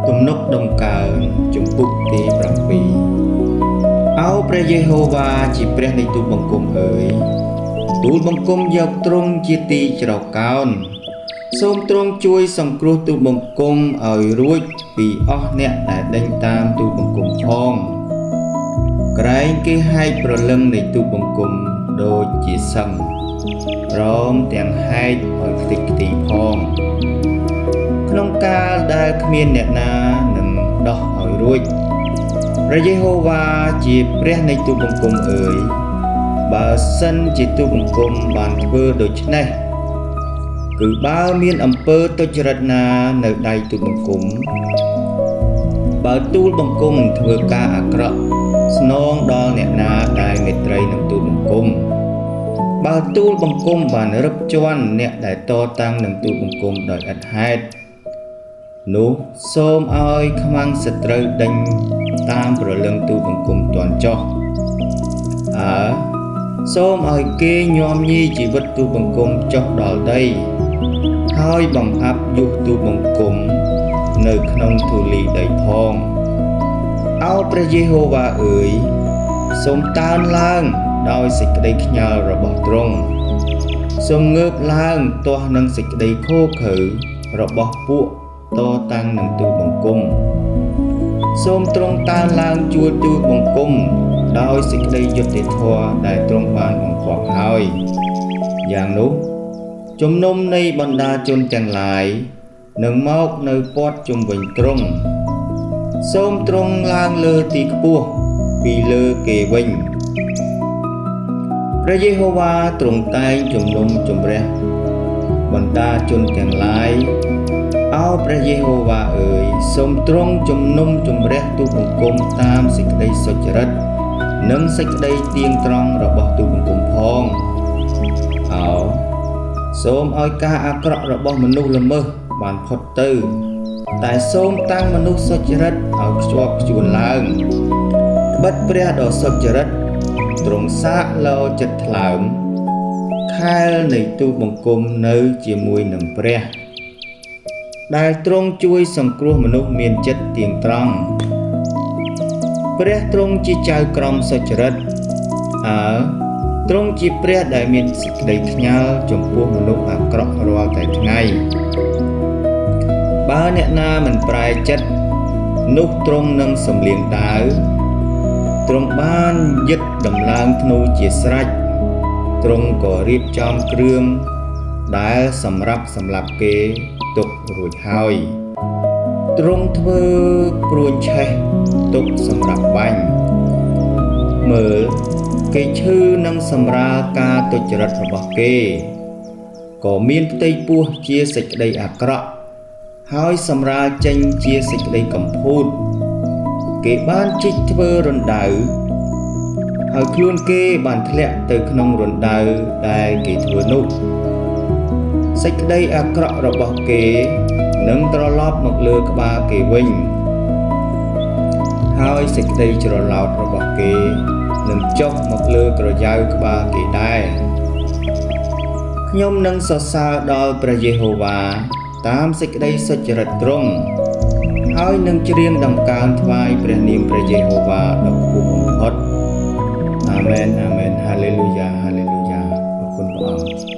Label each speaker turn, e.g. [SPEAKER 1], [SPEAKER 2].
[SPEAKER 1] ទំនុកដំកើងជំពូកទី7 អោព្រះយេហូវ៉ាជាព្រះនៃទូលបង្គំអើយទូលបង្គំយកទ្រង់ជាទីច្រកោនសូមទ្រង់ជួយសង្គ្រោះទូលបង្គំឲ្យរួចពីអស់អ្នកដែលដេញតាមទូលបង្គំផងក្រែងគេហែកប្រលឹងនៃទូលបង្គំដូចជាសឹងព្រមទាំងហែកឲ្យខ្ទេចខ្ទីផងក្នុងកាលដែលគ្មានអ្នកណានឹងដោះឲ្យរួចព្រះយេហូវ៉ាជាព្រះនៃទូលបង្គំអើយបើសិនជាទូលបង្គំបានធ្វើដូច្នេះគឺបើមានអំពើទុច្ចរិតណានៅដៃទូលបង្គំបើទូលបង្គំធ្វើការអាក្រក់ស្នងដល់អ្នកណាដែលមេត្រីនឹងទូលបង្គំបើទូលបង្គំបានរឹបជាន់អ្នកដែលតតាំងនឹងទូលបង្គំដោយឥតហេតុនោះសូមឲ្យខ្មាំងសត្រូវដេញតាមប្រលឹងទូលបង្គំទាន់ចុះសូមឲ្យគេញោមញីជីវិតទូលបង្គំចុះដល់ដីហើយបង្អាប់យុះទូលបង្គំនៅក្នុងធូលីដីផងអោព្រះយេហូវ៉ាអើយសូមតើនឡើងដោយសេចក្តីខ្ញាល់របស់ទ្រង់សូមងើបឡើងទាស់នឹងសេចក្តីខូខើរបស់ពួកតតាំងនឹងទូលបង្គំសូមទ្រង់តើនឡើងជួលទូលបង្គំដោយសេចក្តីយុត្តិធម៌ដែលទ្រង់បានបង្គាប់ហើយយ៉ាងនោះជំនុំនៃបណ្ដាជនទាំងឡាយនឹងមកនៅព័ទ្ធជុំវិញទ្រង់សូមទ្រង់ឡើងលើទីខ្ពស់ពីលើគេវិញព្រះយេហូវ៉ាទ្រង់តែងជំនុំជម្រះបណ្ដាជនទាំងឡាយអោព្រះយេហូវ៉ាអើយសូមទ្រង់ជំនុំជម្រះទូលបង្គំតាមសេចក្តីសុចរិតនិងសេចក្តីទៀងត្រង់របស់ទូលបង្គំផងអោសូមឲ្យការអាក្រក់របស់មនុស្សល្មើសបានផុតទៅតែសូមតាំងមនុស្សសុចរិតឲ្យខ្ជាប់ខ្ជួនឡើងត្បិតព្រះដ៏សុចរិតទ្រង់សាកលោចិត្តថ្លើមខែលនៃទូលបង្គំនៅជាមួយនឹងព្រះដែលទ្រង់ជួយសង្គ្រោះមនុស្សមានចិត្តទៀងត្រង់ព្រះទ្រង់ជាចៅក្រមសុចរិតទ្រង់ជាព្រះដែលមានសេចក្តីខ្ញាល់ចំពោះមនុស្សអាក្រក់រាល់តែថ្ងៃបើអ្នកណាមិនប្រែចិត្តនោះទ្រង់នឹងសំលៀងដាវទ្រង់បានយឹតដំឡើងធ្នូជាស្រេចទ្រង់ក៏រៀបចំគ្រឿងដែលសម្រាប់សម្លាប់គេទុករួចហើយទ្រង់ធ្វើព្រួញឆេះទុកសម្រាប់បាញ់មើលគេឈឺនឹងសម្រាលការទុច្ចរិតរបស់គេក៏មានផ្ទៃពោះជាសេចក្តីអាក្រក់ហើយសម្រាលចេញជាសេចក្តីកំពូតគេបានជីកធ្វើរណ្ដៅហើយខ្លួនគេបានធ្លាក់ទៅក្នុងរណ្ដៅដែលគេធ្វើនោះសេចក្តីអាក្រក់របស់គេនឹងត្រឡប់មកលើក្បាលគេវិញហើយសេចក្តីច្រឡោតរបស់គេនឹងចុះមកលើក្រយ៉ៅក្បាលគេដែរខ្ញុំនឹងសរសើរដល់ព្រះយេហូវ៉ាតាមសេចក្តីសុចរិតទ្រង់ហើយនឹងច្រៀងដំកើងថ្វាយព្រះនាមព្រះយេហូវ៉ាដ៏ខ្ពស់បំផុតអាមែនអាមែនហាឡេលូយ៉ាហាឡេលូយ៉ាអរគុណព្រះអង្គ